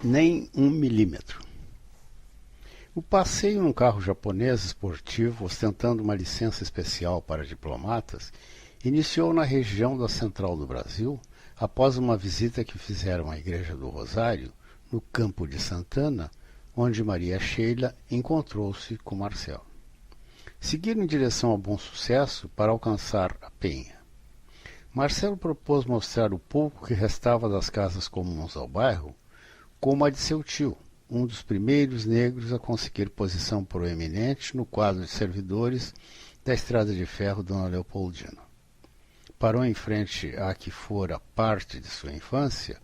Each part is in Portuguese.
Nem um milímetro. O passeio num carro japonês esportivo, ostentando uma licença especial para diplomatas, iniciou na região da Central do Brasil, após uma visita que fizeram à Igreja do Rosário, no Campo de Santana, onde Maria Sheila encontrou-se com Marcelo. Seguiram em direção ao Bom Sucesso para alcançar a Penha. Marcelo propôs mostrar o pouco que restava das casas comuns ao bairro, como a de seu tio, um dos primeiros negros a conseguir posição proeminente no quadro de servidores da Estrada de Ferro Dona Leopoldina. Parou em frente à que fora parte de sua infância,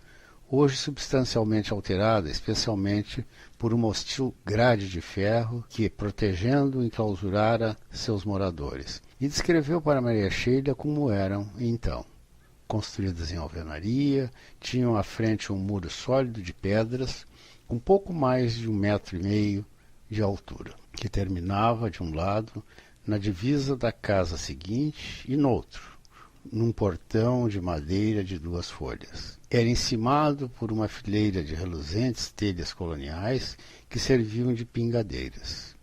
hoje substancialmente alterada, especialmente por uma hostil grade de ferro que, protegendo, enclausurara seus moradores, e descreveu para Maria Sheila como eram então. Construídas em alvenaria, tinham à frente um muro sólido de pedras, com pouco mais de 1,5 metro de altura, que terminava, de um lado, na divisa da casa seguinte e no outro, num portão de madeira de 2 folhas. Era encimado por uma fileira de reluzentes telhas coloniais que serviam de pingadeiras.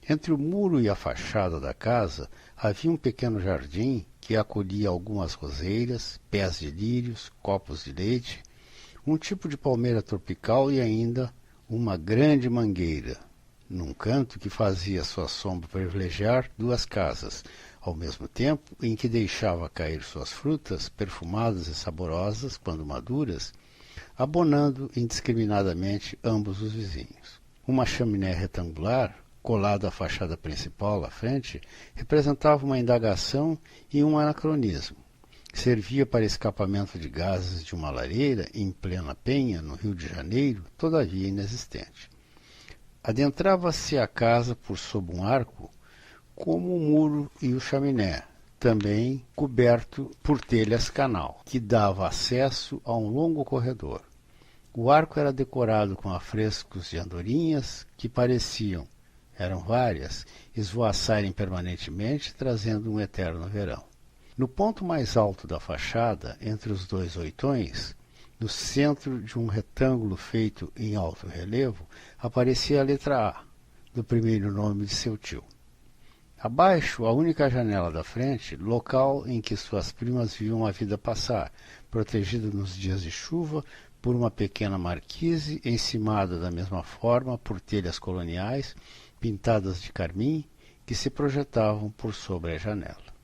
Entre o muro e a fachada da casa havia um pequeno jardim que acolhia algumas roseiras, pés de lírios, copos de leite, um tipo de palmeira tropical e ainda uma grande mangueira, num canto que fazia sua sombra privilegiar 2 casas, ao mesmo tempo em que deixava cair suas frutas, perfumadas e saborosas, quando maduras, abonando indiscriminadamente ambos os vizinhos. Uma chaminé retangular, colada à fachada principal à frente, representava uma indagação e um anacronismo. Servia para escapamento de gases de uma lareira em plena Penha, no Rio de Janeiro, todavia inexistente. Adentrava-se a casa por sob um arco, como o muro e o chaminé, também coberto por telhas canal, que dava acesso a um longo corredor. O arco era decorado com afrescos de andorinhas que pareciam, eram várias, esvoaçarem permanentemente, trazendo um eterno verão. No ponto mais alto da fachada, entre os 2 oitões, no centro de um retângulo feito em alto relevo, aparecia a letra A, do primeiro nome de seu tio. Abaixo, a única janela da frente, local em que suas primas viam a vida passar, protegida nos dias de chuva por uma pequena marquise, encimada da mesma forma por telhas coloniais, pintadas de carmim, que se projetavam por sobre a janela.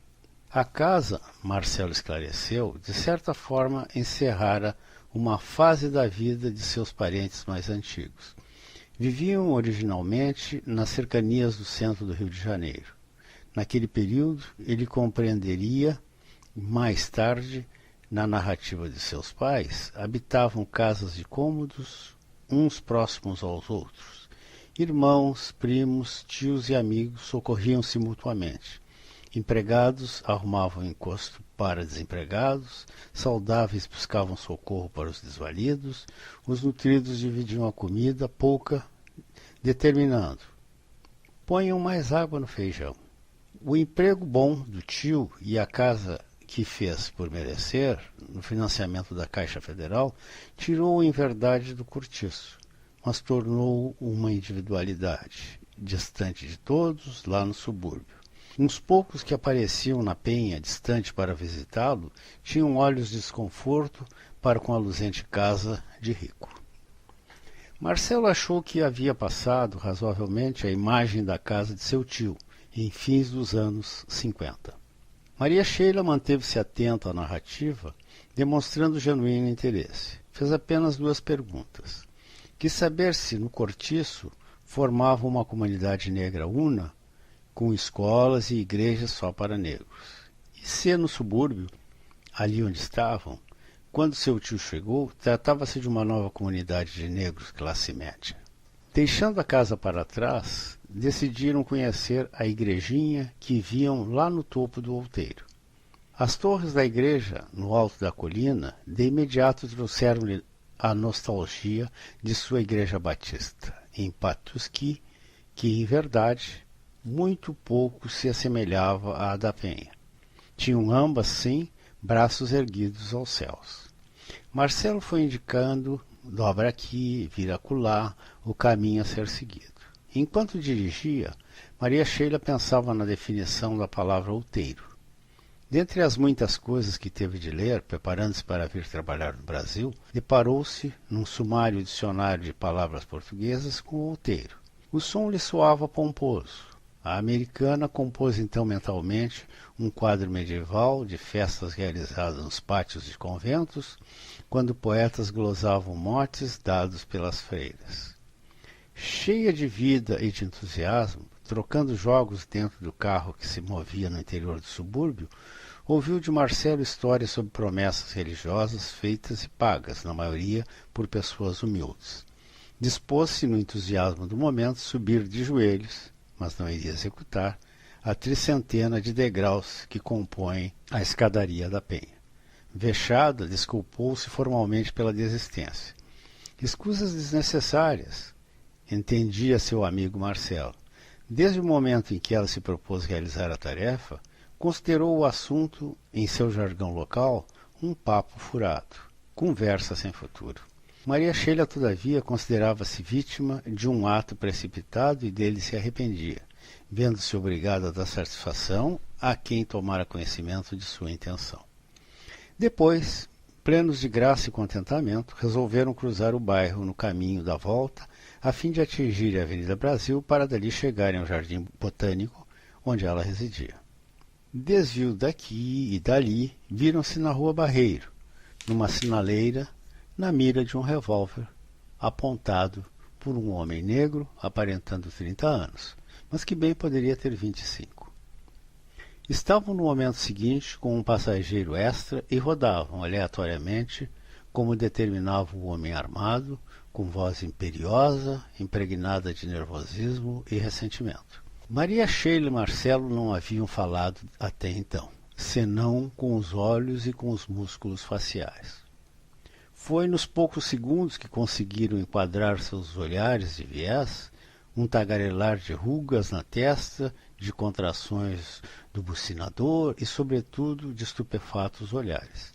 A casa, Marcelo esclareceu, de certa forma encerrara uma fase da vida de seus parentes mais antigos. Viviam originalmente nas cercanias do centro do Rio de Janeiro. Naquele período, ele compreenderia, mais tarde, na narrativa de seus pais, habitavam casas de cômodos, uns próximos aos outros. Irmãos, primos, tios e amigos socorriam-se mutuamente. Empregados arrumavam encosto para desempregados, saudáveis buscavam socorro para os desvalidos, os nutridos dividiam a comida, pouca, determinando: ponham mais água no feijão. O emprego bom do tio e a casa que fez por merecer, no financiamento da Caixa Federal, tirou-o em verdade do cortiço, mas tornou-o uma individualidade, distante de todos, lá no subúrbio. Uns poucos que apareciam na Penha, distante para visitá-lo, tinham olhos de desconforto para com a luzente casa de rico. Marcelo achou que havia passado, razoavelmente, a imagem da casa de seu tio, em fins dos anos 50. Maria Sheila manteve-se atenta à narrativa, demonstrando genuíno interesse. Fez apenas 2 perguntas. Quis saber se, no cortiço, formava uma comunidade negra una, com escolas e igrejas só para negros. E se, no subúrbio, ali onde estavam, quando seu tio chegou, tratava-se de uma nova comunidade de negros classe média. Deixando a casa para trás, decidiram conhecer a igrejinha que viam lá no topo do outeiro. As torres da igreja, no alto da colina, de imediato trouxeram-lhe a nostalgia de sua igreja batista, em Patuxi, que, em verdade, muito pouco se assemelhava à da Penha. Tinham ambas, sim, braços erguidos aos céus. Marcelo foi indicando dobra aqui, vira acolá, o caminho a ser seguido. Enquanto dirigia, Maria Sheila pensava na definição da palavra outeiro. Dentre as muitas coisas que teve de ler, preparando-se para vir trabalhar no Brasil, deparou-se, num sumário dicionário de palavras portuguesas, com o outeiro. O som lhe soava pomposo. A americana compôs então mentalmente um quadro medieval de festas realizadas nos pátios de conventos, quando poetas glosavam motes dados pelas freiras. Cheia de vida e de entusiasmo, trocando jogos dentro do carro que se movia no interior do subúrbio, ouviu de Marcelo histórias sobre promessas religiosas feitas e pagas, na maioria por pessoas humildes. Dispôs-se, no entusiasmo do momento, subir de joelhos, mas não iria executar, a 300 de degraus que compõem a escadaria da Penha. Vexada, desculpou-se formalmente pela desistência. Escusas desnecessárias, entendia seu amigo Marcelo. Desde o momento em que ela se propôs realizar a tarefa, considerou o assunto, em seu jargão local, um papo furado, conversa sem futuro. Maria Sheila, todavia, considerava-se vítima de um ato precipitado e dele se arrependia, vendo-se obrigada a dar satisfação a quem tomara conhecimento de sua intenção. Depois, plenos de graça e contentamento, resolveram cruzar o bairro no caminho da volta, a fim de atingir a Avenida Brasil para dali chegarem ao Jardim Botânico, onde ela residia. Desvio daqui e dali, viram-se na Rua Barreiro, numa sinaleira, na mira de um revólver, apontado por um homem negro aparentando 30 anos, mas que bem poderia ter 25. Estavam no momento seguinte com um passageiro extra e rodavam aleatoriamente, como determinava o homem armado, com voz imperiosa, impregnada de nervosismo e ressentimento. Maria Sheila e Marcelo não haviam falado até então, senão com os olhos e com os músculos faciais. Foi nos poucos segundos que conseguiram enquadrar seus olhares de viés, um tagarelar de rugas na testa, de contrações do bucinador e, sobretudo, de estupefatos olhares.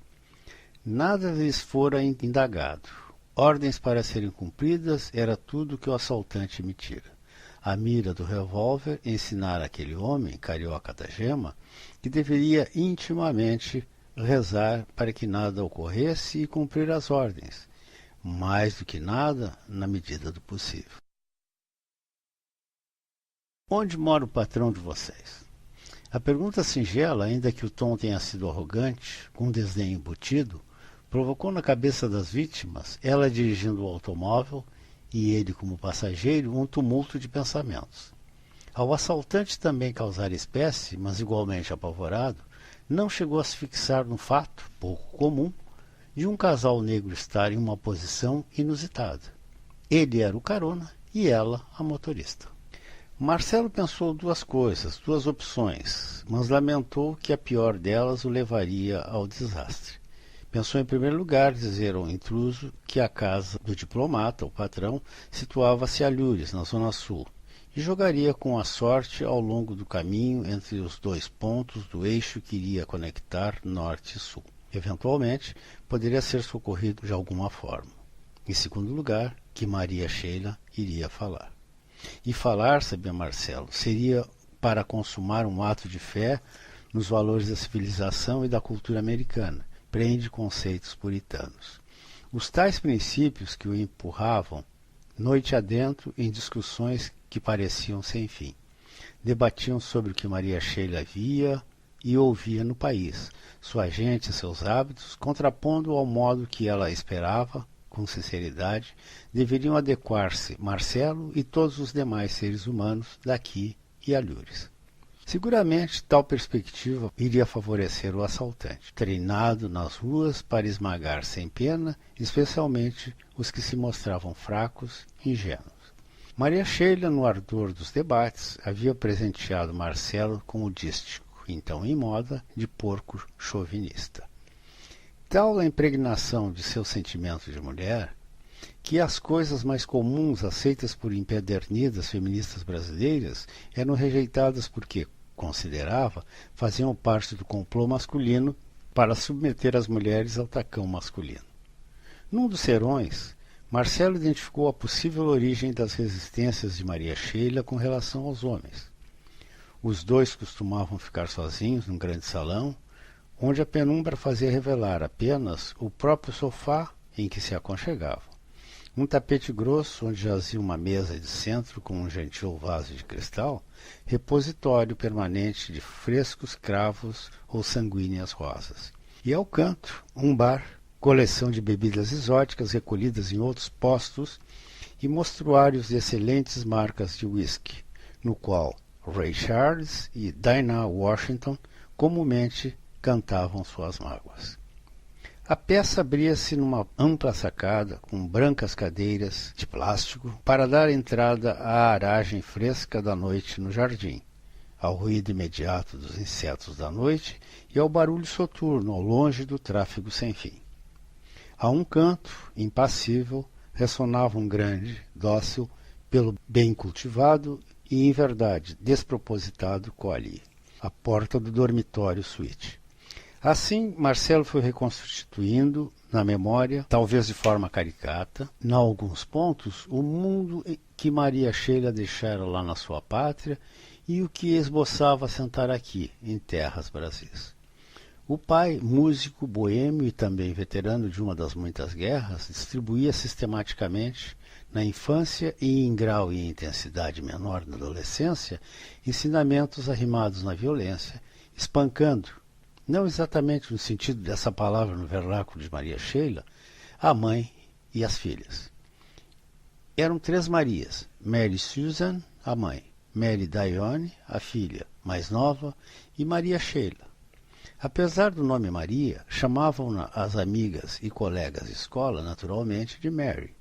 Nada lhes fora indagado. Ordens para serem cumpridas era tudo que o assaltante emitira. A mira do revólver ensinara aquele homem, carioca da gema, que deveria intimamente rezar para que nada ocorresse e cumprir as ordens, mais do que nada, na medida do possível. Onde mora o patrão de vocês? A pergunta singela, ainda que o tom tenha sido arrogante, com desdém embutido, provocou na cabeça das vítimas, ela dirigindo o automóvel e ele como passageiro, um tumulto de pensamentos. Ao assaltante também causar espécie, mas igualmente apavorado, não chegou a se fixar no fato, pouco comum, de um casal negro estar em uma posição inusitada. Ele era o carona e ela a motorista. Marcelo pensou duas coisas, duas opções, mas lamentou que a pior delas o levaria ao desastre. Pensou em primeiro lugar dizer ao intruso que a casa do diplomata, o patrão, situava-se a Lures, na zona sul, e jogaria com a sorte ao longo do caminho entre os dois pontos do eixo que iria conectar norte e sul. Eventualmente, poderia ser socorrido de alguma forma. Em segundo lugar, que Maria Sheila iria falar. E falar, sabia Marcelo, seria para consumar um ato de fé nos valores da civilização e da cultura americana, prende conceitos puritanos. Os tais princípios que o empurravam, noite adentro, em discussões que pareciam sem fim. Debatiam sobre o que Maria Sheila via e ouvia no país, sua gente e seus hábitos, contrapondo ao modo que ela esperava, com sinceridade, deveriam adequar-se Marcelo e todos os demais seres humanos daqui e alhures. Seguramente, tal perspectiva iria favorecer o assaltante, treinado nas ruas para esmagar sem pena, especialmente os que se mostravam fracos e ingênuos. Maria Sheila, no ardor dos debates, havia presenteado Marcelo com o dístico, então em moda, de porco chauvinista. Tal a impregnação de seu sentimento de mulher, que as coisas mais comuns aceitas por empedernidas feministas brasileiras eram rejeitadas porque, considerava, faziam parte do complô masculino para submeter as mulheres ao tacão masculino. Num dos serões, Marcelo identificou a possível origem das resistências de Maria Sheila com relação aos homens. Os dois costumavam ficar sozinhos num grande salão, onde a penumbra fazia revelar apenas o próprio sofá em que se aconchegavam. Um tapete grosso onde jazia uma mesa de centro com um gentil vaso de cristal, repositório permanente de frescos cravos ou sanguíneas rosas. E ao canto, um bar, coleção de bebidas exóticas recolhidas em outros postos e mostruários de excelentes marcas de whisky, no qual Ray Charles e Dinah Washington comumente cantavam suas mágoas. A peça abria-se numa ampla sacada com brancas cadeiras de plástico para dar entrada à aragem fresca da noite no jardim, ao ruído imediato dos insetos da noite e ao barulho soturno ao longe do tráfego sem fim. A um canto, impassível, ressonava um grande, dócil, pelo bem cultivado e, em verdade, despropositado collier, a porta do dormitório suíte. Assim, Marcelo foi reconstituindo na memória, talvez de forma caricata, em alguns pontos, o mundo que Maria Sheila deixara lá na sua pátria e o que esboçava assentar aqui, em terras Brasis. O pai, músico, boêmio e também veterano de uma das muitas guerras, distribuía sistematicamente, na infância e em grau e intensidade menor na adolescência, ensinamentos arrimados na violência, espancando, não exatamente no sentido dessa palavra no vernáculo de Maria Sheila, a mãe e as filhas. Eram 3 Marias: Mary Susan, a mãe, Mary Dione, a filha mais nova, e Maria Sheila. Apesar do nome Maria, chamavam-na as amigas e colegas de escola, naturalmente, de Mary.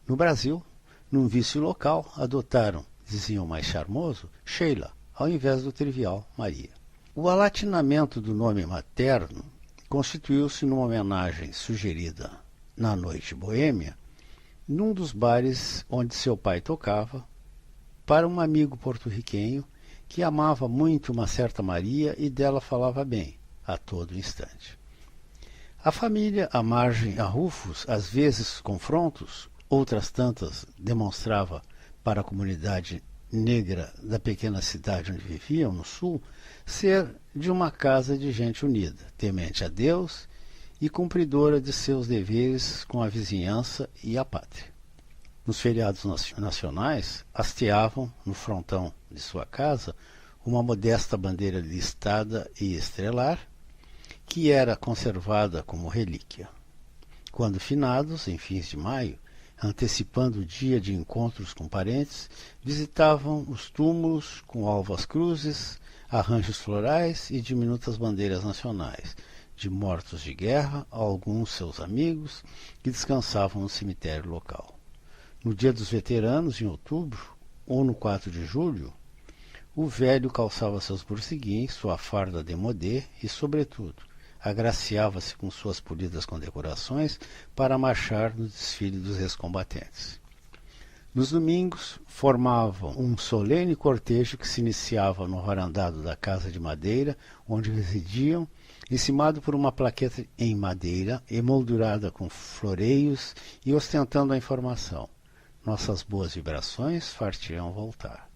No Brasil, num vício local, adotaram, diziam mais charmoso, Sheila, ao invés do trivial Maria. O alatinamento do nome materno constituiu-se numa homenagem sugerida na noite boêmia, num dos bares onde seu pai tocava, para um amigo porto-riquenho que amava muito uma certa Maria e dela falava bem, a todo instante. A família, à margem a Rufus, às vezes confrontos, outras tantas demonstrava para a comunidade negra da pequena cidade onde viviam, no sul, ser de uma casa de gente unida, temente a Deus e cumpridora de seus deveres com a vizinhança e a pátria. Nos feriados nacionais, hasteavam, no frontão de sua casa, uma modesta bandeira listada e estrelar, que era conservada como relíquia. Quando finados, em fins de maio, antecipando o dia de encontros com parentes, visitavam os túmulos com alvas cruzes, arranjos florais e diminutas bandeiras nacionais, de mortos de guerra a alguns seus amigos que descansavam no cemitério local. No Dia dos Veteranos, em outubro, ou no 4 de julho, o velho calçava seus borceguins, sua farda démodé e, sobretudo, agraciava-se com suas polidas condecorações para marchar no desfile dos ex-combatentes. Nos domingos, formavam um solene cortejo que se iniciava no varandado da casa de madeira, onde residiam, encimado por uma plaqueta em madeira, emoldurada com floreios e ostentando a informação: nossas boas vibrações fartiam voltar.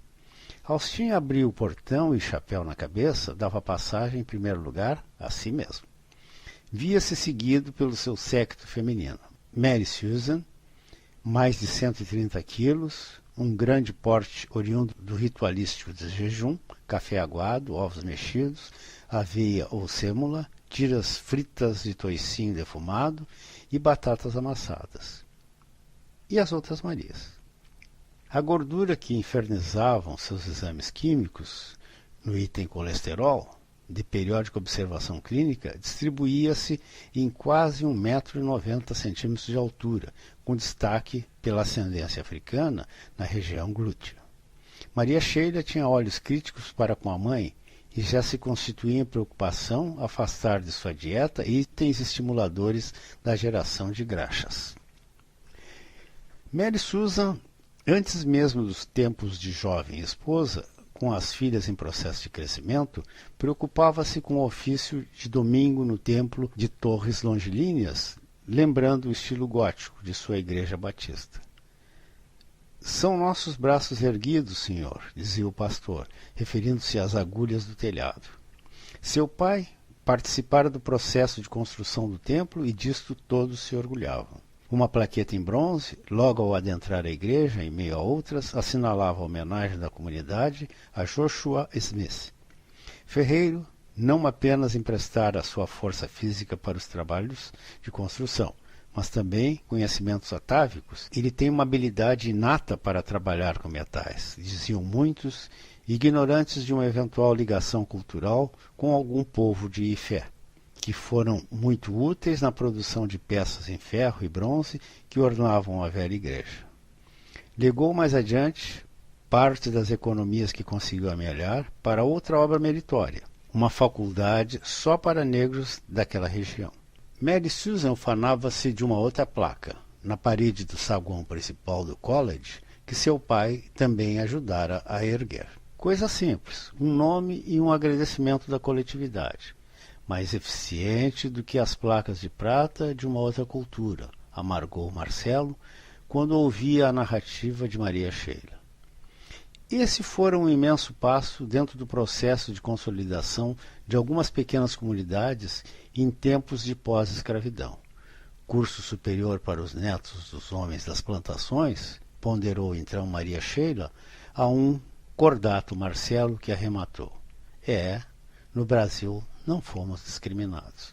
Austin abriu o portão e, chapéu na cabeça, dava passagem, em primeiro lugar, a si mesmo. Via-se seguido pelo seu séquito feminino. Mary Susan, mais de 130 quilos, um grande porte oriundo do ritualístico de jejum, café aguado, ovos mexidos, aveia ou sêmula, tiras fritas de toicinho defumado e batatas amassadas. E as outras Marias. A gordura que infernizavam seus exames químicos, no item colesterol, de periódica observação clínica, distribuía-se em quase 1,90 m de altura, com destaque pela ascendência africana na região glútea. Maria Sheila tinha olhos críticos para com a mãe e já se constituía em preocupação afastar de sua dieta itens estimuladores da geração de graxas. Mary Susan, antes mesmo dos tempos de jovem esposa, com as filhas em processo de crescimento, preocupava-se com o ofício de domingo no templo de Torres Longilíneas, lembrando o estilo gótico de sua igreja batista. São nossos braços erguidos, senhor, dizia o pastor, referindo-se às agulhas do telhado. Seu pai participara do processo de construção do templo e disto todos se orgulhavam. Uma plaqueta em bronze, logo ao adentrar a igreja, em meio a outras, assinalava a homenagem da comunidade a Joshua Smith. Ferreiro não apenas emprestara a sua força física para os trabalhos de construção, mas também conhecimentos atávicos. Ele tem uma habilidade inata para trabalhar com metais, diziam muitos, ignorantes de uma eventual ligação cultural com algum povo de Ifé, que foram muito úteis na produção de peças em ferro e bronze que ornavam a velha igreja. Legou mais adiante parte das economias que conseguiu amelhar para outra obra meritória, uma faculdade só para negros daquela região. Mary Susan ufanava-se de uma outra placa, na parede do saguão principal do college, que seu pai também ajudara a erguer. Coisa simples, um nome e um agradecimento da coletividade, mais eficiente do que as placas de prata de uma outra cultura, amargou Marcelo, quando ouvia a narrativa de Maria Sheila. Esse fora um imenso passo dentro do processo de consolidação de algumas pequenas comunidades em tempos de pós-escravidão. Curso superior para os netos dos homens das plantações, ponderou então Maria Sheila a um cordato Marcelo que arrematou. No Brasil não fomos discriminados.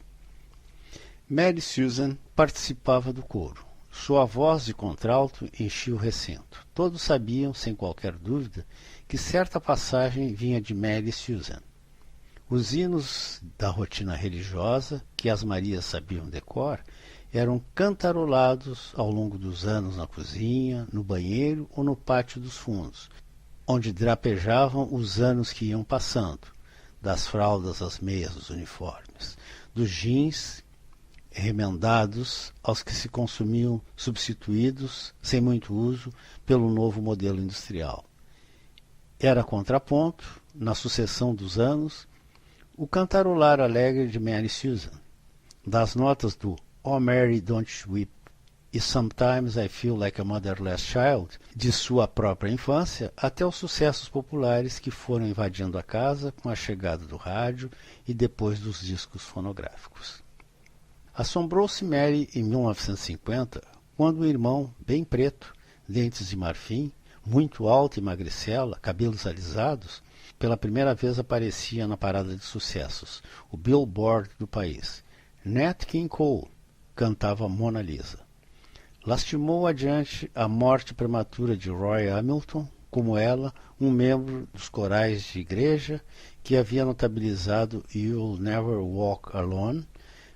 Mary Susan participava do coro. Sua voz de contralto enchia o recinto. Todos sabiam, sem qualquer dúvida, que certa passagem vinha de Mary Susan. Os hinos da rotina religiosa, que as Marias sabiam decor, eram cantarolados ao longo dos anos na cozinha, no banheiro ou no pátio dos fundos, onde drapejavam os anos que iam passando, das fraldas às meias dos uniformes, dos jeans remendados aos que se consumiam substituídos, sem muito uso, pelo novo modelo industrial. Era contraponto, na sucessão dos anos, o cantarolar alegre de Mary Susan, das notas do Oh Mary, Don't Weep e Sometimes I Feel Like a Motherless Child, de sua própria infância, até os sucessos populares que foram invadindo a casa com a chegada do rádio e depois dos discos fonográficos. Assombrou-se Mary em 1950, quando um irmão, bem preto, dentes de marfim, muito alto e magricela, cabelos alisados, pela primeira vez aparecia na parada de sucessos, o Billboard do país. Nat King Cole cantava Mona Lisa. Lastimou adiante a morte prematura de Roy Hamilton, como ela, um membro dos corais de igreja que havia notabilizado You'll Never Walk Alone,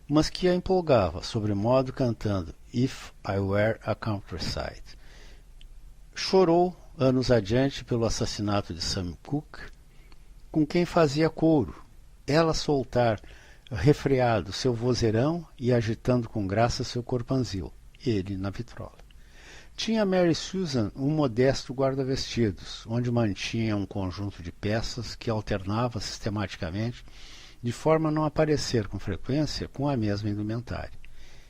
mas que a empolgava, sobremodo cantando If I Were a Countryside. Chorou, anos adiante, pelo assassinato de Sam Cooke, com quem fazia coro, ela soltar, refreado, seu vozeirão e agitando com graça seu corpanzil, ele na vitrola. Tinha Mary Susan um modesto guarda-vestidos, onde mantinha um conjunto de peças que alternava sistematicamente, de forma a não aparecer com frequência com a mesma indumentária.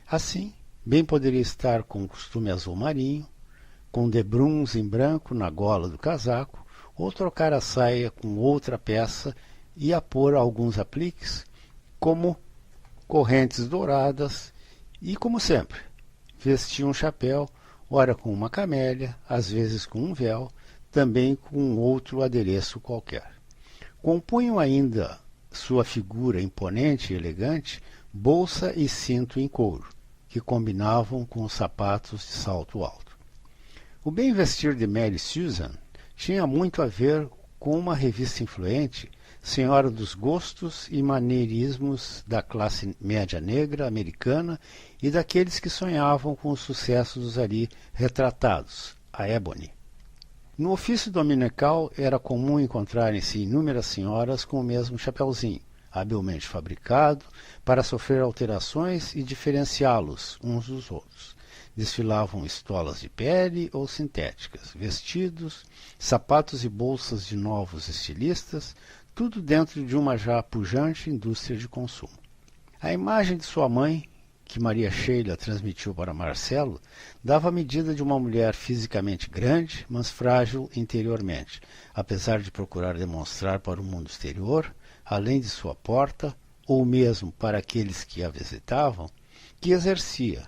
Assim, bem poderia estar com o costume azul marinho, com debruns em branco na gola do casaco, ou trocar a saia com outra peça e a pôr alguns apliques, como correntes douradas, e, como sempre, vestia um chapéu, ora com uma camélia, às vezes com um véu, também com outro adereço qualquer. Compunham ainda sua figura imponente e elegante, bolsa e cinto em couro, que combinavam com os sapatos de salto alto. O bem vestir de Mary Susan tinha muito a ver com uma revista influente, senhora dos gostos e maneirismos da classe média negra americana e daqueles que sonhavam com os sucessos ali retratados, a Ebony. No ofício dominical era comum encontrarem-se inúmeras senhoras com o mesmo chapeuzinho, habilmente fabricado, para sofrer alterações e diferenciá-los uns dos outros. Desfilavam estolas de pele ou sintéticas, vestidos, sapatos e bolsas de novos estilistas, tudo dentro de uma já pujante indústria de consumo. A imagem de sua mãe, que Maria Sheila transmitiu para Marcelo dava a medida de uma mulher fisicamente grande, mas frágil interiormente, apesar de procurar demonstrar para o mundo exterior, além de sua porta, ou mesmo para aqueles que a visitavam, que exercia,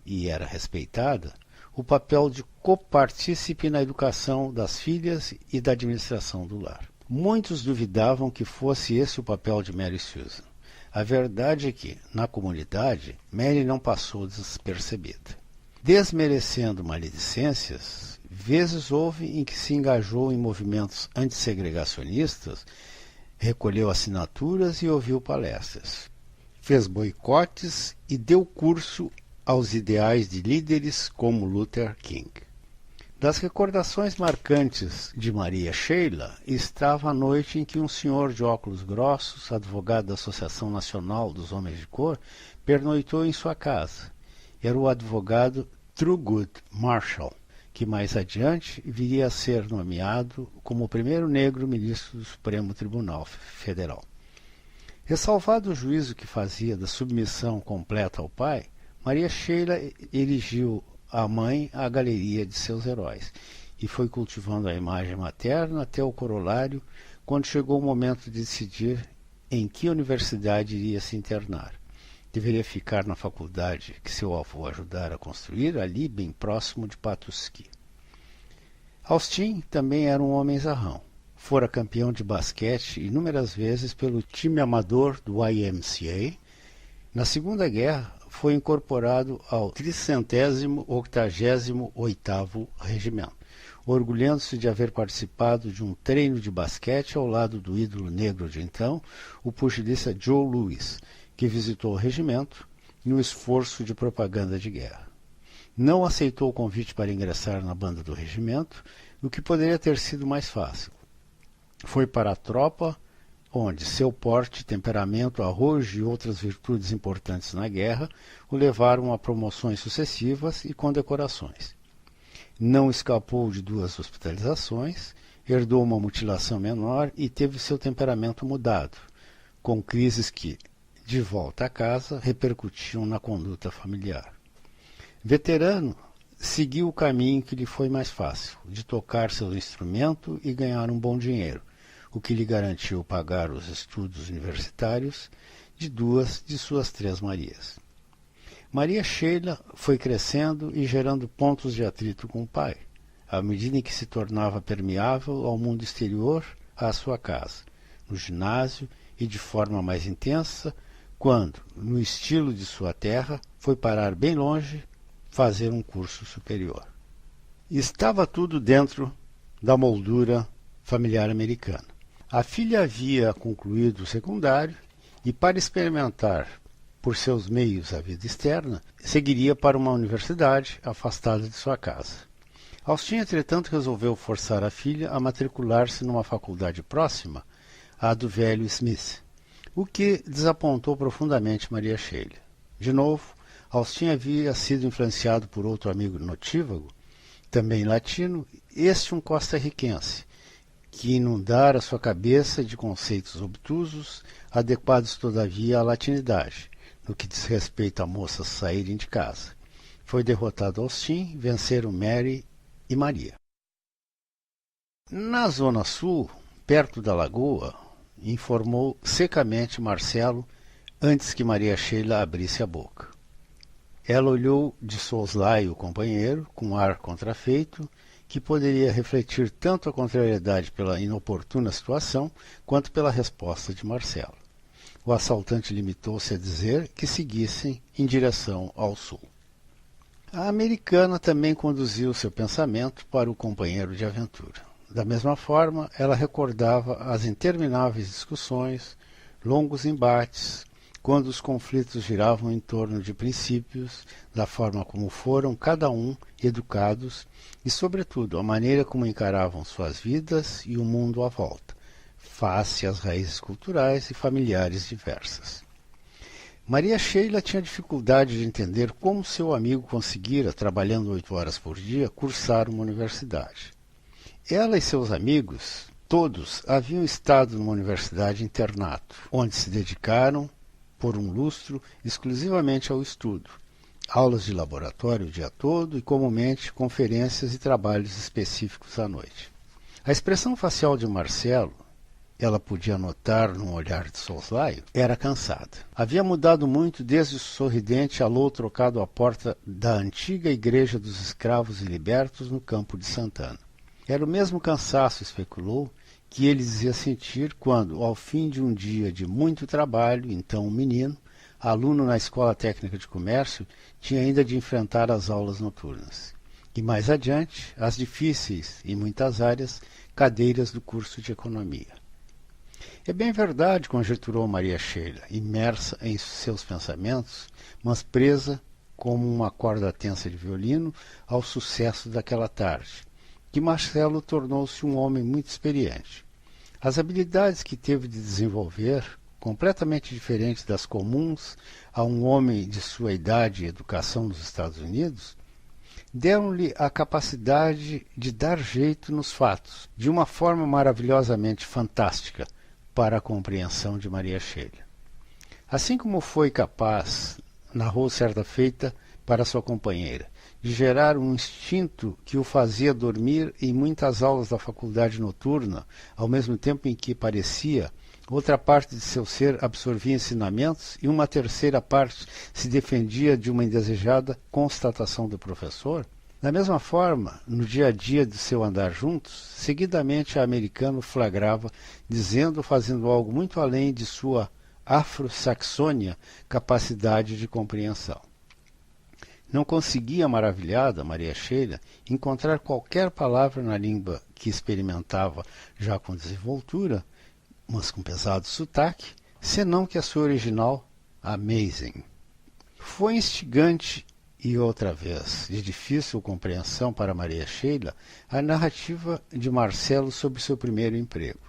e era respeitada, o papel de copartícipe na educação das filhas e da administração do lar. Muitos duvidavam que fosse esse o papel de Mary Susan. A verdade é que, na comunidade, Mary não passou despercebida. Desmerecendo maledicências, vezes houve em que se engajou em movimentos antissegregacionistas, recolheu assinaturas e ouviu palestras. Fez boicotes e deu curso aos ideais de líderes como Luther King. Das recordações marcantes de Maria Sheila estava a noite em que um senhor de óculos grossos, advogado da Associação Nacional dos Homens de Cor, pernoitou em sua casa. Era o advogado Thurgood Marshall, que mais adiante viria a ser nomeado como o primeiro negro ministro do Supremo Tribunal Federal. Ressalvado o juízo que fazia da submissão completa ao pai, Maria Sheila erigiu a mãe à galeria de seus heróis e foi cultivando a imagem materna até o corolário, quando chegou o momento de decidir em que universidade iria se internar. Deveria ficar na faculdade que seu avô ajudara a construir, ali bem próximo de Patuxi. Austin também era um homem zarrão. Fora campeão de basquete inúmeras vezes pelo time amador do YMCA. Na Segunda Guerra, foi incorporado ao 388º Regimento, orgulhando-se de haver participado de um treino de basquete ao lado do ídolo negro de então, o pugilista Joe Louis, que visitou o regimento em um esforço de propaganda de guerra. Não aceitou o convite para ingressar na banda do regimento, o que poderia ter sido mais fácil. Foi para a tropa, onde seu porte, temperamento, arrojo e outras virtudes importantes na guerra o levaram a promoções sucessivas e condecorações. Não escapou de 2 hospitalizações, herdou uma mutilação menor e teve seu temperamento mudado, com crises que, de volta a casa, repercutiam na conduta familiar. Veterano, seguiu o caminho que lhe foi mais fácil, de tocar seu instrumento e ganhar um bom dinheiro, o que lhe garantiu pagar os estudos universitários de 2 de suas 3 Marias. Maria Sheila foi crescendo e gerando pontos de atrito com o pai, à medida em que se tornava permeável ao mundo exterior à sua casa, no ginásio e de forma mais intensa, quando, no estilo de sua terra, foi parar bem longe fazer um curso superior. Estava tudo dentro da moldura familiar americana. A filha havia concluído o secundário e, para experimentar por seus meios a vida externa, seguiria para uma universidade afastada de sua casa. Austin, entretanto, resolveu forçar a filha a matricular-se numa faculdade próxima à do velho Smith, o que desapontou profundamente Maria Sheila. De novo, Austin havia sido influenciado por outro amigo notívago, também latino, este um costarriquense, que inundara sua cabeça de conceitos obtusos, adequados todavia à latinidade, no que diz respeito a moças saírem de casa. Foi derrotado Austin, venceram Mary e Maria. Na Zona Sul, perto da lagoa, informou secamente Marcelo antes que Maria Sheila abrisse a boca. Ela olhou de soslaio o companheiro, com ar contrafeito, que poderia refletir tanto a contrariedade pela inoportuna situação, quanto pela resposta de Marcelo. O assaltante limitou-se a dizer que seguissem em direção ao sul. A americana também conduziu seu pensamento para o companheiro de aventura. Da mesma forma, ela recordava as intermináveis discussões, longos embates, quando os conflitos giravam em torno de princípios, da forma como foram cada um educados e, sobretudo, a maneira como encaravam suas vidas e o mundo à volta, face às raízes culturais e familiares diversas. Maria Sheila tinha dificuldade de entender como seu amigo conseguira, trabalhando 8 horas por dia, cursar uma universidade. Ela e seus amigos, todos, haviam estado numa universidade internato, onde se dedicaram por um lustro exclusivamente ao estudo, aulas de laboratório o dia todo e, comumente, conferências e trabalhos específicos à noite. A expressão facial de Marcelo, ela podia notar num olhar de soslaio, era cansada. Havia mudado muito desde o sorridente alô trocado à porta da antiga igreja dos escravos e libertos no campo de Santana. Era o mesmo cansaço, especulou, que ele dizia sentir quando, ao fim de um dia de muito trabalho, então um menino, aluno na Escola Técnica de Comércio, tinha ainda de enfrentar as aulas noturnas. E mais adiante, as difíceis, em muitas áreas, cadeiras do curso de Economia. É bem verdade, conjecturou Maria Sheila, imersa em seus pensamentos, mas presa como uma corda tensa de violino ao sucesso daquela tarde, que Marcelo tornou-se um homem muito experiente. As habilidades que teve de desenvolver, completamente diferentes das comuns a um homem de sua idade e educação nos Estados Unidos, deram-lhe a capacidade de dar jeito nos fatos, de uma forma maravilhosamente fantástica, para a compreensão de Maria Sheila. Assim como foi capaz, narrou certa feita para sua companheira, de gerar um instinto que o fazia dormir em muitas aulas da faculdade noturna, ao mesmo tempo em que parecia, outra parte de seu ser absorvia ensinamentos e uma terceira parte se defendia de uma indesejada constatação do professor, da mesma forma, no dia a dia de seu andar juntos, seguidamente a americano flagrava, dizendo ou fazendo algo muito além de sua afro-saxônia capacidade de compreensão. Não conseguia, maravilhada, Maria Sheila, encontrar qualquer palavra na língua que experimentava já com desenvoltura, mas com pesado sotaque, senão que a sua original, amazing. Foi instigante e outra vez, de difícil compreensão para Maria Sheila, a narrativa de Marcelo sobre seu primeiro emprego.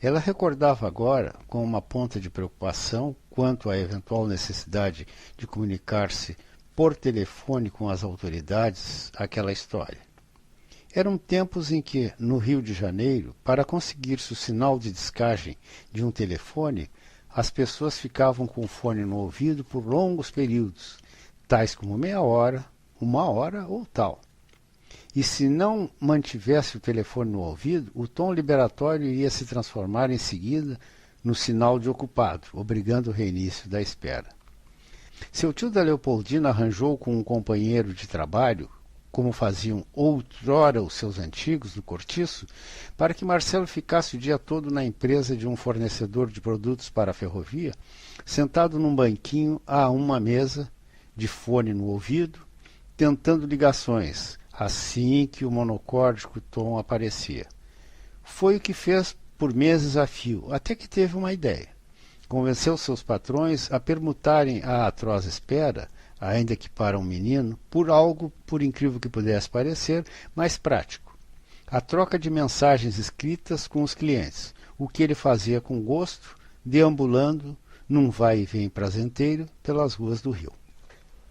Ela recordava agora, com uma ponta de preocupação, quanto à eventual necessidade de comunicar-se por telefone com as autoridades, aquela história. Eram tempos em que, no Rio de Janeiro, para conseguir-se o sinal de descagem de um telefone, as pessoas ficavam com o fone no ouvido por longos períodos, tais como meia hora, uma hora ou tal. E se não mantivesse o telefone no ouvido, o tom liberatório iria se transformar em seguida no sinal de ocupado, obrigando o reinício da espera. Seu tio da Leopoldina arranjou com um companheiro de trabalho, como faziam outrora os seus antigos no cortiço, para que Marcelo ficasse o dia todo na empresa de um fornecedor de produtos para a ferrovia, sentado num banquinho a uma mesa, de fone no ouvido, tentando ligações, assim que o monocórdico tom aparecia. Foi o que fez por meses a fio, até que teve uma ideia. Convenceu seus patrões a permutarem a atroz espera, ainda que para um menino, por algo, por incrível que pudesse parecer, mais prático. A troca de mensagens escritas com os clientes, o que ele fazia com gosto, deambulando num vai e vem prazenteiro pelas ruas do Rio.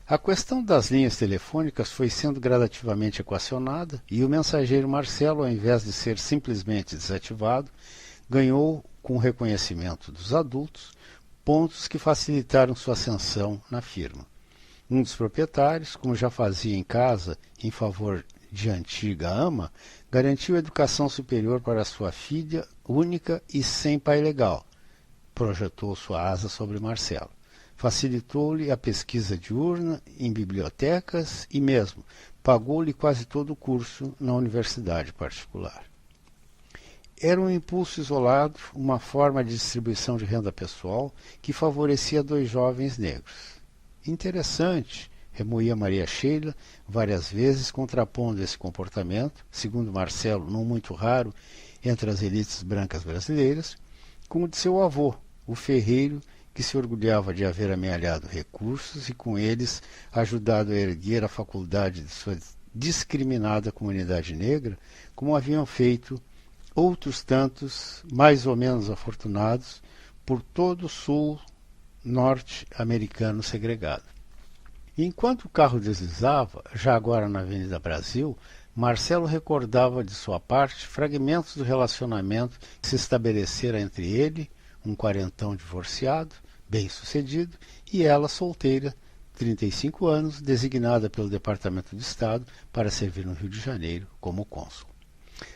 A questão das linhas telefônicas foi sendo gradativamente equacionada e o mensageiro Marcelo, ao invés de ser simplesmente desativado, ganhou, com o reconhecimento dos adultos, pontos que facilitaram sua ascensão na firma. Um dos proprietários, como já fazia em casa em favor de antiga ama, garantiu educação superior para sua filha única e sem pai legal. Projetou sua asa sobre Marcelo. Facilitou-lhe a pesquisa diurna em bibliotecas e mesmo pagou-lhe quase todo o curso na universidade particular. Era um impulso isolado, uma forma de distribuição de renda pessoal que favorecia dois jovens negros. Interessante, remoía Maria Sheila várias vezes, contrapondo esse comportamento, segundo Marcelo, não muito raro entre as elites brancas brasileiras, com o de seu avô, o ferreiro, que se orgulhava de haver amealhado recursos e, com eles, ajudado a erguer a faculdade de sua discriminada comunidade negra, como haviam feito outros tantos, mais ou menos afortunados, por todo o sul norte-americano segregado. Enquanto o carro deslizava, já agora na Avenida Brasil, Marcelo recordava de sua parte fragmentos do relacionamento que se estabelecera entre ele, um quarentão divorciado, bem-sucedido, e ela solteira, 35 anos, designada pelo Departamento de Estado para servir no Rio de Janeiro como cônsul.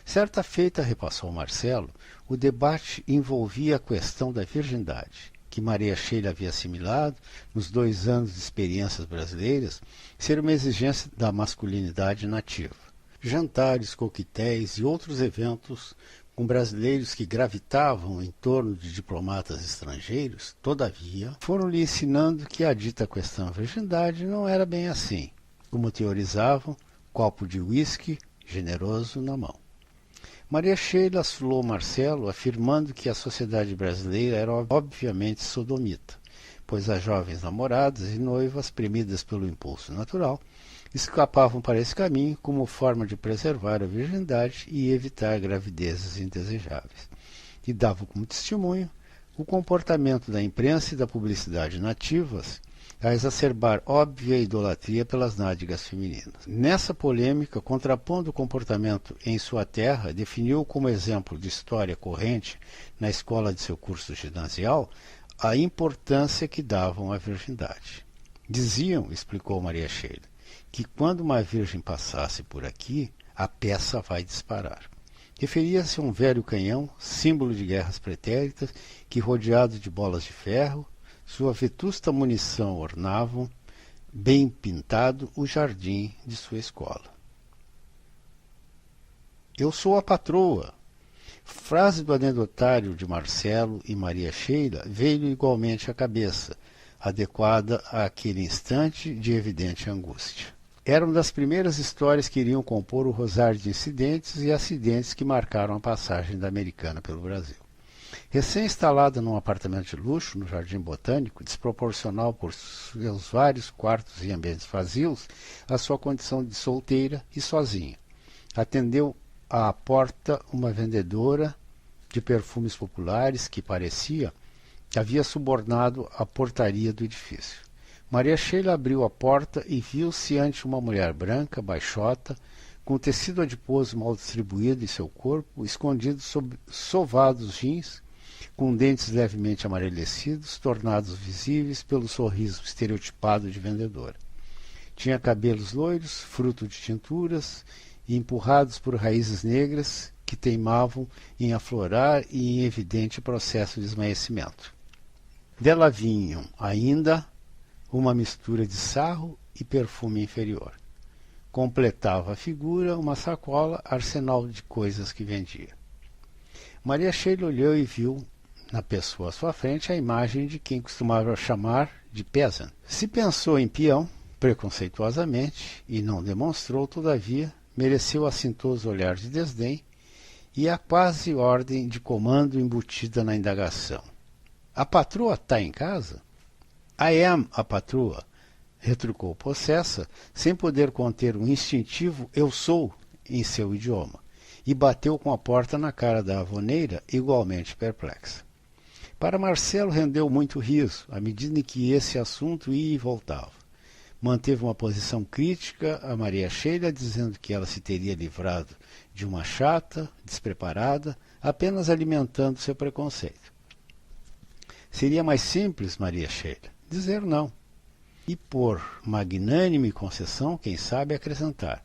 Certa feita, repassou Marcelo, o debate envolvia a questão da virgindade, que Maria Sheila havia assimilado, nos 2 anos de experiências brasileiras, ser uma exigência da masculinidade nativa. Jantares, coquetéis e outros eventos com brasileiros que gravitavam em torno de diplomatas estrangeiros, todavia, foram-lhe ensinando que a dita questão da virgindade não era bem assim, como teorizavam, copo de uísque generoso na mão. Maria Sheila assolou Marcelo, afirmando que a sociedade brasileira era obviamente sodomita, pois as jovens namoradas e noivas, premidas pelo impulso natural, escapavam para esse caminho como forma de preservar a virgindade e evitar gravidezes indesejáveis. E dava como testemunho o comportamento da imprensa e da publicidade nativas a exacerbar óbvia idolatria pelas nádegas femininas. Nessa polêmica, contrapondo o comportamento em sua terra, definiu como exemplo de história corrente na escola de seu curso ginasial a importância que davam à virgindade. Diziam, explicou Maria Sheila, que quando uma virgem passasse por aqui, a peça vai disparar. Referia-se a um velho canhão, símbolo de guerras pretéritas, que, rodeado de bolas de ferro, sua vetusta munição ornavam, bem pintado, o jardim de sua escola. Eu sou a patroa. Frase do anedotário de Marcelo e Maria Sheila veio igualmente à cabeça, adequada àquele instante de evidente angústia. Era uma das primeiras histórias que iriam compor o rosário de incidentes e acidentes que marcaram a passagem da americana pelo Brasil. Recém-instalada num apartamento de luxo no Jardim Botânico, desproporcional por seus vários quartos e ambientes vazios, a sua condição de solteira e sozinha. Atendeu à porta uma vendedora de perfumes populares que parecia havia subornado a portaria do edifício. Maria Sheila abriu a porta e viu-se ante uma mulher branca, baixota, com tecido adiposo mal distribuído em seu corpo, escondido sob sovados jeans, com dentes levemente amarelecidos, tornados visíveis pelo sorriso estereotipado de vendedora. Tinha cabelos loiros, fruto de tinturas, e empurrados por raízes negras que teimavam em aflorar e em evidente processo de esmaecimento. Dela vinham ainda uma mistura de sarro e perfume inferior. Completava a figura uma sacola, arsenal de coisas que vendia. Maria Sheila olhou e viu, na pessoa à sua frente, a imagem de quem costumava chamar de peasant. Se pensou em peão, preconceituosamente, e não demonstrou, todavia, mereceu assintoso olhar de desdém e a quase ordem de comando embutida na indagação. A patroa está em casa? I am a patroa, retrucou possessa, sem poder conter um instintivo eu sou em seu idioma, e bateu com a porta na cara da avoneira, igualmente perplexa. Para Marcelo rendeu muito riso, à medida em que esse assunto ia e voltava. Manteve uma posição crítica a Maria Sheila, dizendo que ela se teria livrado de uma chata, despreparada, apenas alimentando seu preconceito. Seria mais simples, Maria Sheila, dizer não. E por magnânime concessão, quem sabe acrescentar,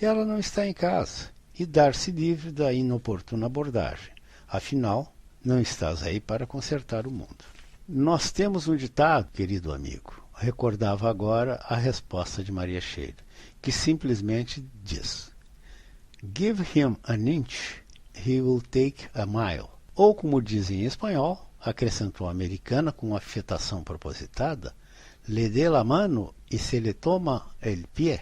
ela não está em casa, e dar-se livre da inoportuna abordagem. Afinal, não estás aí para consertar o mundo. Nós temos um ditado, querido amigo, recordava agora a resposta de Maria Sheila, que simplesmente diz: Give him an inch, he will take a mile. Ou, como dizem em espanhol, acrescentou a americana com uma afetação propositada, le dê la mano e se le toma el pie.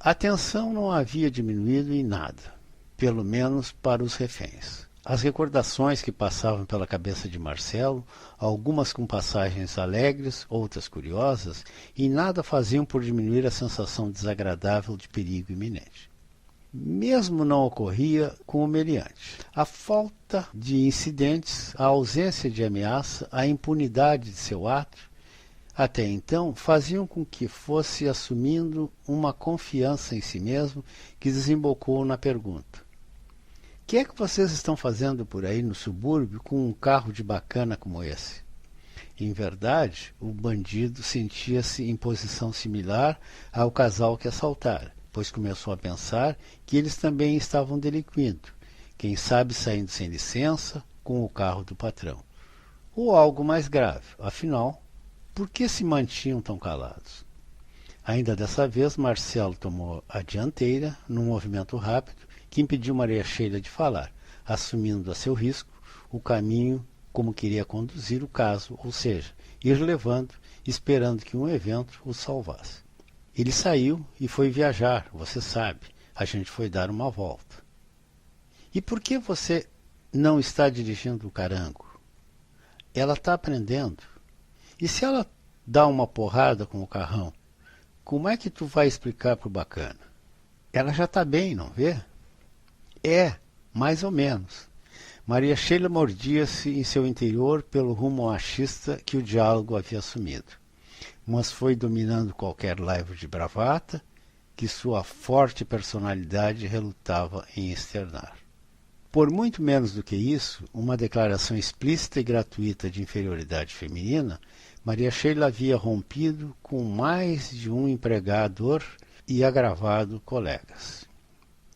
A tensão não havia diminuído em nada, pelo menos para os reféns. As recordações que passavam pela cabeça de Marcelo, algumas com passagens alegres, outras curiosas, em nada faziam por diminuir a sensação desagradável de perigo iminente. Mesmo não ocorria com o meliante. A falta de incidentes, a ausência de ameaça, a impunidade de seu ato, até então, faziam com que fosse assumindo uma confiança em si mesmo que desembocou na pergunta: o que é que vocês estão fazendo por aí no subúrbio com um carro de bacana como esse? Em verdade, o bandido sentia-se em posição similar ao casal que assaltara, pois começou a pensar que eles também estavam delinquindo, quem sabe saindo sem licença, com o carro do patrão. Ou algo mais grave, afinal, por que se mantinham tão calados? Ainda dessa vez, Marcelo tomou a dianteira, num movimento rápido, que impediu Maria Sheila de falar, assumindo a seu risco o caminho como queria conduzir o caso, ou seja, ir levando, esperando que um evento o salvasse. Ele saiu e foi viajar, você sabe, a gente foi dar uma volta. E por que você não está dirigindo o carango? Ela está aprendendo. E se ela dá uma porrada com o carrão, como é que tu vai explicar pro bacana? Ela já está bem, não vê? É, mais ou menos. Maria Sheila mordia-se em seu interior pelo rumo machista que o diálogo havia assumido, mas foi dominando qualquer laivo de bravata que sua forte personalidade relutava em externar. Por muito menos do que isso, uma declaração explícita e gratuita de inferioridade feminina, Maria Sheila havia rompido com mais de um empregador e agravado colegas.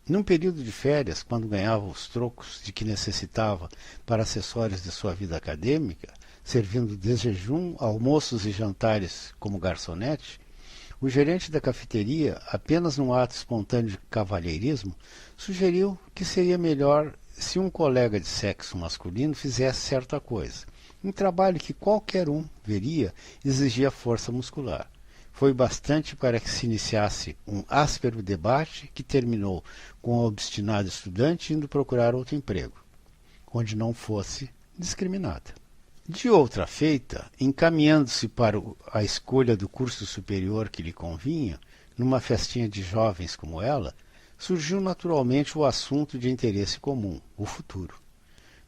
Num período de férias, quando ganhava os trocos de que necessitava para acessórios de sua vida acadêmica, servindo de jejum, almoços e jantares como garçonete, o gerente da cafeteria, apenas num ato espontâneo de cavalheirismo, sugeriu que seria melhor se um colega de sexo masculino fizesse certa coisa. Um trabalho que qualquer um veria exigia força muscular. Foi bastante para que se iniciasse um áspero debate que terminou com o obstinado estudante indo procurar outro emprego, onde não fosse discriminada. De outra feita, encaminhando-se para a escolha do curso superior que lhe convinha, numa festinha de jovens como ela, surgiu naturalmente o assunto de interesse comum, o futuro.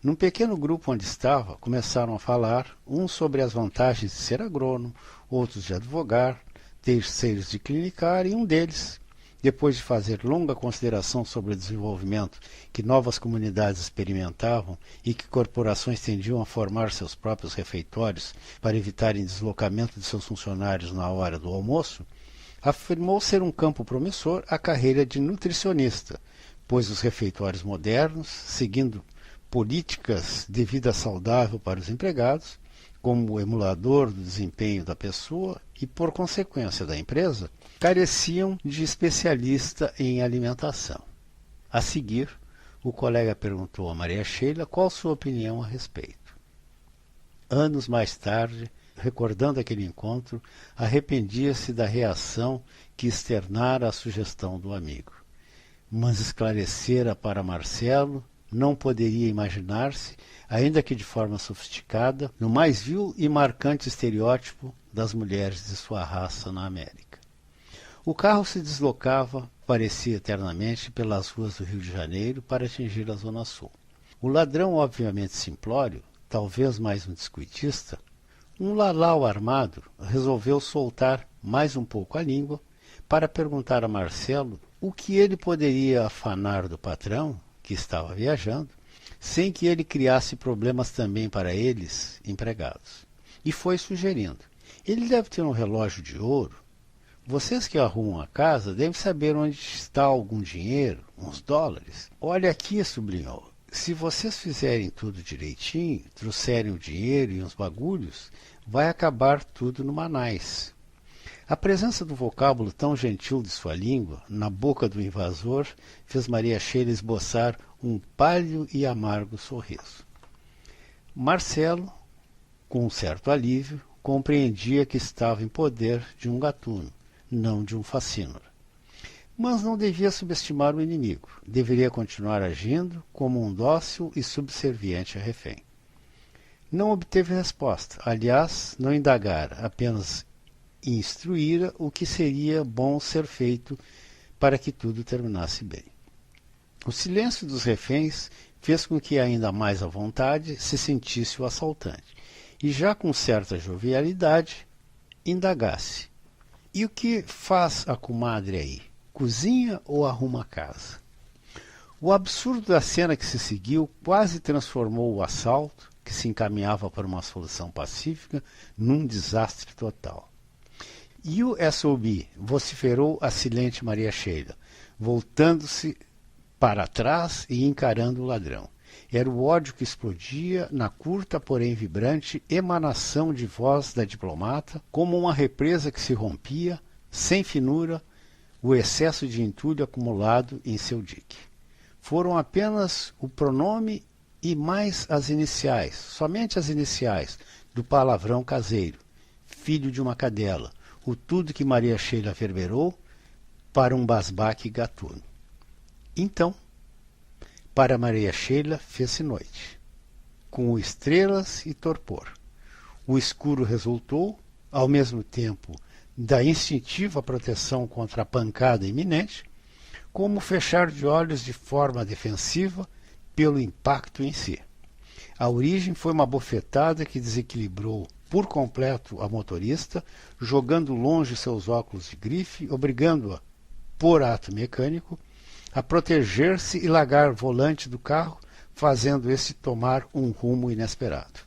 Num pequeno grupo onde estava, começaram a falar, uns sobre as vantagens de ser agrônomo, outros de advogar, terceiros de clinicar, e um deles, depois de fazer longa consideração sobre o desenvolvimento que novas comunidades experimentavam e que corporações tendiam a formar seus próprios refeitórios para evitarem deslocamento de seus funcionários na hora do almoço, afirmou ser um campo promissor a carreira de nutricionista, pois os refeitórios modernos, seguindo políticas de vida saudável para os empregados, como emulador do desempenho da pessoa e, por consequência, da empresa, careciam de especialista em alimentação. A seguir, o colega perguntou a Maria Sheila qual sua opinião a respeito. Anos mais tarde, recordando aquele encontro, arrependia-se da reação que externara a sugestão do amigo. Mas esclarecera para Marcelo não poderia imaginar-se, ainda que de forma sofisticada, no mais vil e marcante estereótipo das mulheres de sua raça na América. O carro se deslocava, parecia eternamente, pelas ruas do Rio de Janeiro para atingir a Zona Sul. O ladrão, obviamente simplório, talvez mais um descuidista, um lalau armado, resolveu soltar mais um pouco a língua para perguntar a Marcelo o que ele poderia afanar do patrão, que estava viajando, sem que ele criasse problemas também para eles, empregados. E foi sugerindo: ele deve ter um relógio de ouro. Vocês que arrumam a casa devem saber onde está algum dinheiro, uns dólares. Olha aqui, sublinhou. Se vocês fizerem tudo direitinho, trouxerem o dinheiro e uns bagulhos, vai acabar tudo no Manais. A presença do vocábulo tão gentil de sua língua, na boca do invasor, fez Maria Sheila esboçar um pálido e amargo sorriso. Marcelo, com um certo alívio, compreendia que estava em poder de um gatuno, não de um facínora. Mas não devia subestimar o inimigo, deveria continuar agindo como um dócil e subserviente refém. Não obteve resposta, aliás, não indagara, apenas instruíra o que seria bom ser feito para que tudo terminasse bem. O silêncio dos reféns fez com que, ainda mais à vontade, se sentisse o assaltante, e já com certa jovialidade, indagasse: e o que faz a comadre aí? Cozinha ou arruma a casa? O absurdo da cena que se seguiu quase transformou o assalto que se encaminhava para uma solução pacífica num desastre total. E o SOB, vociferou a silente Maria Sheila, voltando-se para trás e encarando o ladrão. Era o ódio que explodia na curta, porém vibrante, emanação de voz da diplomata, como uma represa que se rompia, sem finura, o excesso de entulho acumulado em seu dique. Foram apenas o pronome e mais as iniciais, somente as iniciais, do palavrão caseiro, filho de uma cadela, o tudo que Maria Sheila verberou para um basbaque gatuno. Então, para Maria Sheila fez-se noite, com estrelas e torpor. O escuro resultou, ao mesmo tempo, da instintiva proteção contra a pancada iminente, como fechar de olhos de forma defensiva pelo impacto em si. A origem foi uma bofetada que desequilibrou por completo a motorista, jogando longe seus óculos de grife, obrigando-a, por ato mecânico, a proteger-se e largar o volante do carro, fazendo esse tomar um rumo inesperado.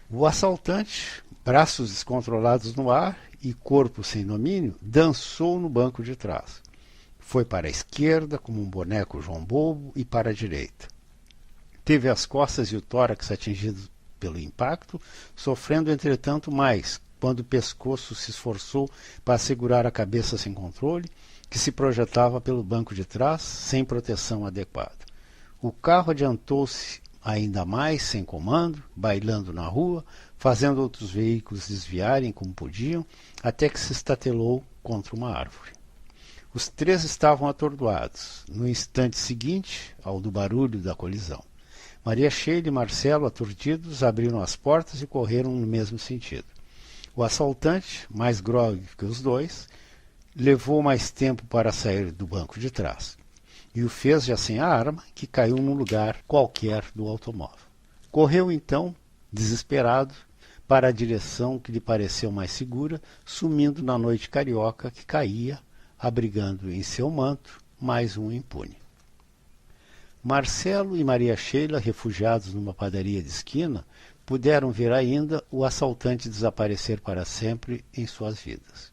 O assaltante, braços descontrolados no ar e corpo sem domínio, dançou no banco de trás. Foi para a esquerda, como um boneco João Bobo, e para a direita. Teve as costas e o tórax atingidos pelo impacto, sofrendo, entretanto, mais, quando o pescoço se esforçou para segurar a cabeça sem controle, que se projetava pelo banco de trás, sem proteção adequada. O carro adiantou-se ainda mais, sem comando, bailando na rua, fazendo outros veículos desviarem como podiam, até que se estatelou contra uma árvore. Os três estavam atordoados, no instante seguinte ao do barulho da colisão. Maria Sheila e Marcelo, aturdidos, abriram as portas e correram no mesmo sentido. O assaltante, mais grogue que os dois, levou mais tempo para sair do banco de trás, e o fez já sem a arma, que caiu num lugar qualquer do automóvel. Correu então, desesperado, para a direção que lhe pareceu mais segura, sumindo na noite carioca que caía, abrigando em seu manto mais um impune. Marcelo e Maria Sheila, refugiados numa padaria de esquina, puderam ver ainda o assaltante desaparecer para sempre em suas vidas.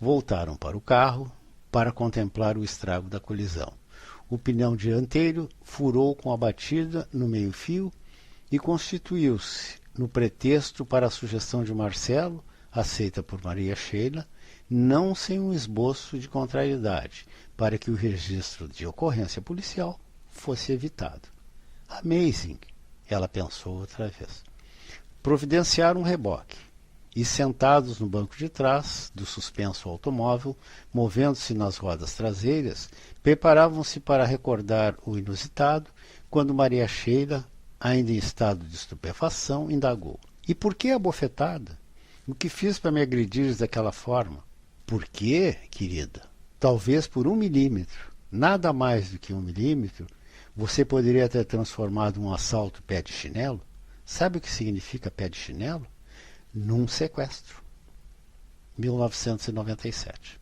Voltaram para o carro para contemplar o estrago da colisão. O pneu dianteiro furou com a batida no meio-fio e constituiu-se no pretexto para a sugestão de Marcelo, aceita por Maria Sheila, não sem um esboço de contrariedade, para que o registro de ocorrência policial fosse evitado. Amazing, ela pensou outra vez. Providenciaram um reboque e, sentados no banco de trás do suspenso automóvel, movendo-se nas rodas traseiras, preparavam-se para recordar o inusitado, quando Maria Sheila, ainda em estado de estupefação, indagou: "E por que a bofetada? O que fiz para me agredires daquela forma?" "Por quê, querida? Talvez por 1 milímetro, nada mais do que 1 milímetro, você poderia ter transformado um assalto pé de chinelo." Sabe o que significa pé de chinelo? Num sequestro. 1997.